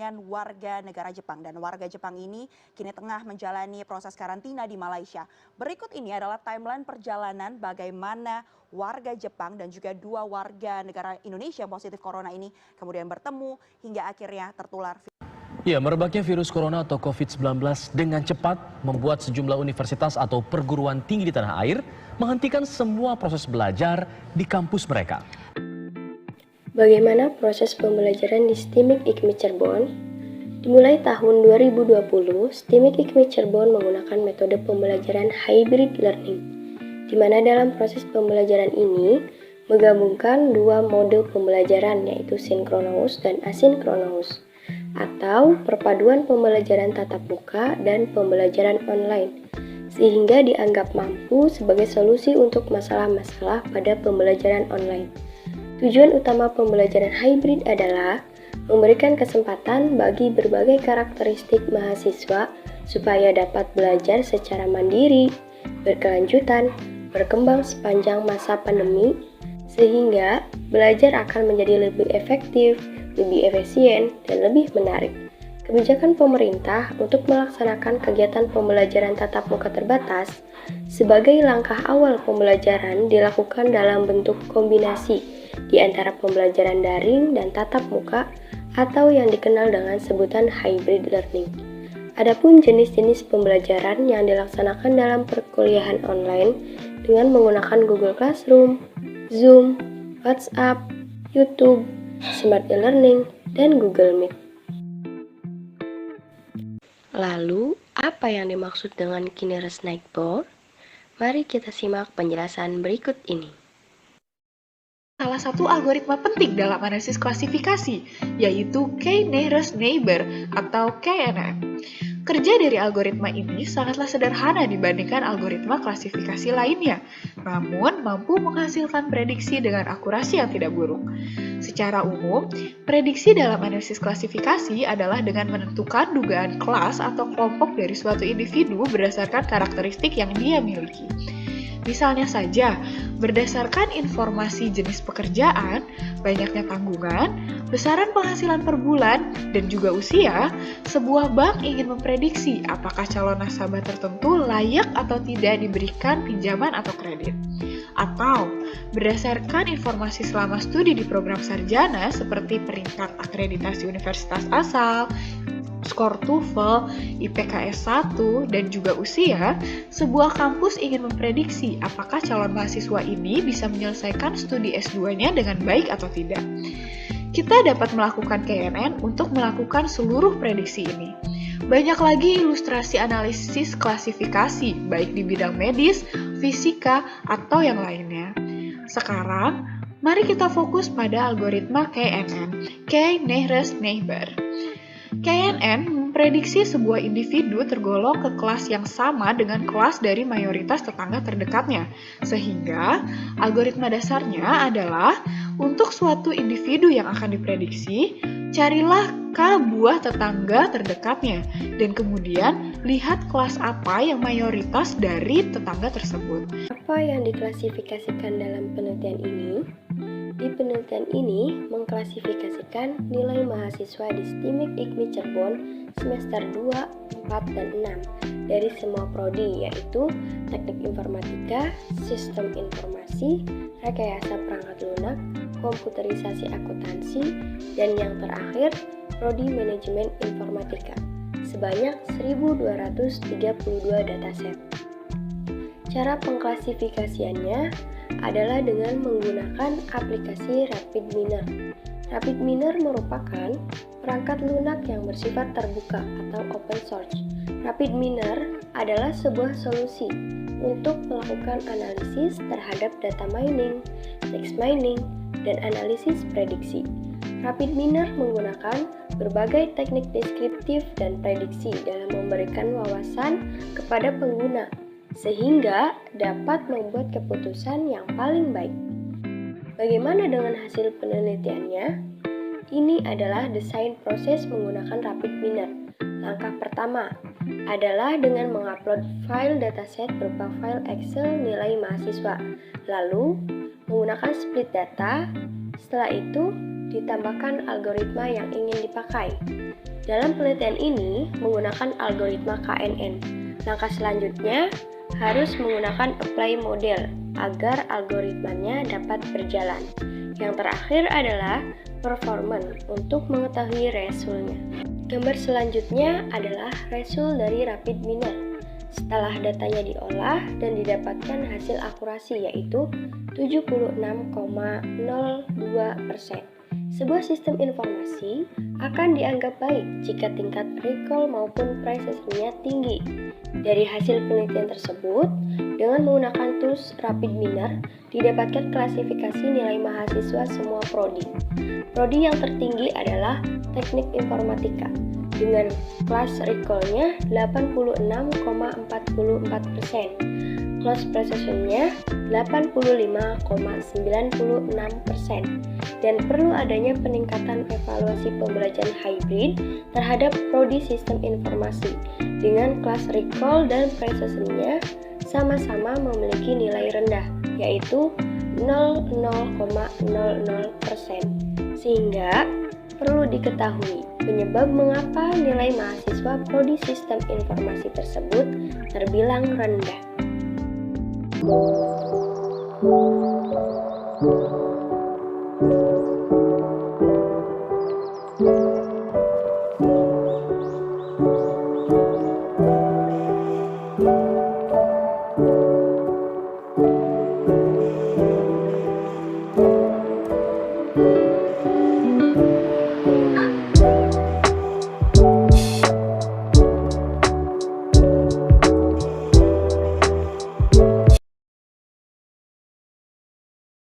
dengan warga negara Jepang. Dan warga Jepang ini kini tengah menjalani proses karantina di Malaysia. Berikut ini adalah timeline perjalanan bagaimana warga Jepang dan juga 2 warga negara Indonesia yang positif corona ini kemudian bertemu hingga akhirnya tertular. Ya, merebaknya virus corona atau COVID-19 dengan cepat membuat sejumlah universitas atau perguruan tinggi di tanah air menghentikan semua proses belajar di kampus mereka. Bagaimana proses pembelajaran di STIMIK IKMI Cirebon? Dimulai tahun 2020, STIMIK IKMI Cirebon menggunakan metode pembelajaran hybrid learning, di mana dalam proses pembelajaran ini menggabungkan 2 mode pembelajaran yaitu sinkronus dan asinkronus, atau perpaduan pembelajaran tatap muka dan pembelajaran online, sehingga dianggap mampu sebagai solusi untuk masalah-masalah pada pembelajaran online. Tujuan utama pembelajaran hybrid adalah memberikan kesempatan bagi berbagai karakteristik mahasiswa supaya dapat belajar secara mandiri, berkelanjutan, berkembang sepanjang masa pandemi, sehingga belajar akan menjadi lebih efektif, lebih efisien, dan lebih menarik. Kebijakan pemerintah untuk melaksanakan kegiatan pembelajaran tatap muka terbatas sebagai langkah awal pembelajaran dilakukan dalam bentuk kombinasi di antara pembelajaran daring dan tatap muka atau yang dikenal dengan sebutan hybrid learning. Adapun jenis-jenis pembelajaran yang dilaksanakan dalam perkuliahan online dengan menggunakan Google Classroom, Zoom, WhatsApp, YouTube, Smart e-learning, dan Google Meet. Lalu, apa yang dimaksud dengan Kinnear Snakeboard? Mari kita simak penjelasan berikut ini. Salah satu algoritma penting dalam analisis klasifikasi, yaitu K-nearest neighbor atau KNN. Kerja dari algoritma ini sangatlah sederhana dibandingkan algoritma klasifikasi lainnya, namun mampu menghasilkan prediksi dengan akurasi yang tidak buruk. Secara umum, prediksi dalam analisis klasifikasi adalah dengan menentukan dugaan kelas atau kelompok dari suatu individu berdasarkan karakteristik yang dia miliki. Misalnya saja, berdasarkan informasi jenis pekerjaan, banyaknya tanggungan, besaran penghasilan per bulan, dan juga usia, sebuah bank ingin memprediksi apakah calon nasabah tertentu layak atau tidak diberikan pinjaman atau kredit. Atau, berdasarkan informasi selama studi di program sarjana seperti peringkat akreditasi universitas asal, skor TOEFL, IPKS 1, dan juga usia, sebuah kampus ingin memprediksi apakah calon mahasiswa ini bisa menyelesaikan studi S2-nya dengan baik atau tidak. Kita dapat melakukan KNN untuk melakukan seluruh prediksi ini. Banyak lagi ilustrasi analisis klasifikasi, baik di bidang medis, fisika, atau yang lainnya. Sekarang, mari kita fokus pada algoritma KNN, K-nearest neighbor. KNN memprediksi sebuah individu tergolong ke kelas yang sama dengan kelas dari mayoritas tetangga terdekatnya, sehingga algoritma dasarnya adalah untuk suatu individu yang akan diprediksi, carilah K buah tetangga terdekatnya, dan kemudian lihat kelas apa yang mayoritas dari tetangga tersebut. Apa yang diklasifikasikan dalam penelitian ini? Di penelitian ini mengklasifikasikan nilai mahasiswa di STIMIK IKMI Cirebon semester 2, 4, dan 6 dari semua prodi yaitu Teknik Informatika, Sistem Informasi, Rekayasa Perangkat Lunak, Komputerisasi Akuntansi, dan yang terakhir Prodi Manajemen Informatika sebanyak 1.232 dataset. Cara pengklasifikasiannya adalah dengan menggunakan aplikasi RapidMiner. RapidMiner merupakan perangkat lunak yang bersifat terbuka atau open source. RapidMiner adalah sebuah solusi untuk melakukan analisis terhadap data mining, text mining, dan analisis prediksi. RapidMiner menggunakan berbagai teknik deskriptif dan prediksi dalam memberikan wawasan kepada pengguna, sehingga dapat membuat keputusan yang paling baik. Bagaimana dengan hasil penelitiannya? Ini adalah desain proses menggunakan RapidMiner. Langkah pertama adalah dengan mengupload file dataset berupa file Excel nilai mahasiswa, lalu menggunakan split data. Setelah itu, ditambahkan algoritma yang ingin dipakai. Dalam penelitian ini menggunakan algoritma KNN. Langkah selanjutnya harus menggunakan apply model agar algoritmanya dapat berjalan. Yang terakhir adalah performance untuk mengetahui resulnya. Gambar selanjutnya adalah result dari rapid miner. Setelah datanya diolah dan didapatkan hasil akurasi yaitu 76,02%. Sebuah sistem informasi akan dianggap baik jika tingkat recall maupun precision-nya tinggi. Dari hasil penelitian tersebut, dengan menggunakan tools rapid miner, didapatkan klasifikasi nilai mahasiswa semua prodi. Prodi yang tertinggi adalah teknik informatika, dengan kelas recall-nya 86,44%, close precision-nya 85,96%, dan perlu adanya peningkatan evaluasi pembelajaran hybrid terhadap prodi sistem informasi dengan kelas recall dan precision-nya sama-sama memiliki nilai rendah, yaitu 00,00%. Sehingga perlu diketahui penyebab mengapa nilai mahasiswa prodi sistem informasi tersebut terbilang rendah.